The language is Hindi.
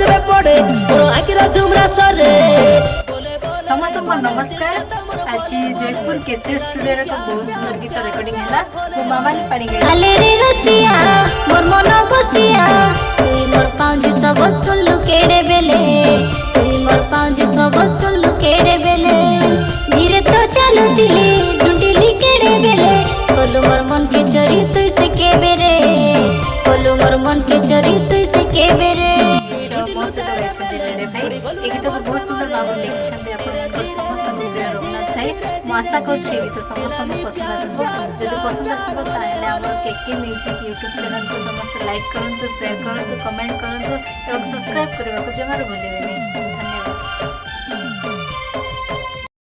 में पड़े मोर आखिर झुमरा सरे समस्त नमस्कार। आज जयपुर केसे स्टूडियो रे बहुत सुंदर गीत रिकॉर्डिंग हैला मो मामाली पाड़ी गई आले रे रसिया मोर मन बसिया तुई मोर पांजी सब सुनलु केड़े बेले तुई मोर पांजी सब सुनलु केड़े बेले धीरे तो चलु दिली झुंडिली केड़े बेले कोलु मोर मन के चोरी तुई से के बेरे कोलु मोर मन के चोरी तुई से के बेरे बहुत सुंदर अच्छे रे भाई ए गीत को बहुत सुंदर भाव लिखछन अपन समस्त हृदय रघुनाथ थाए मु आशा करछि गीत समस्त को पसंद आसबो जदि पसंद आसबो ताले हमर केके म्यूजिक यूट्यूब चैनल को समस्त लाइक करंतु शेयर करंतु कमेंट करंतु एवं सब्सक्राइब करबा को जमार भूलिबेनी।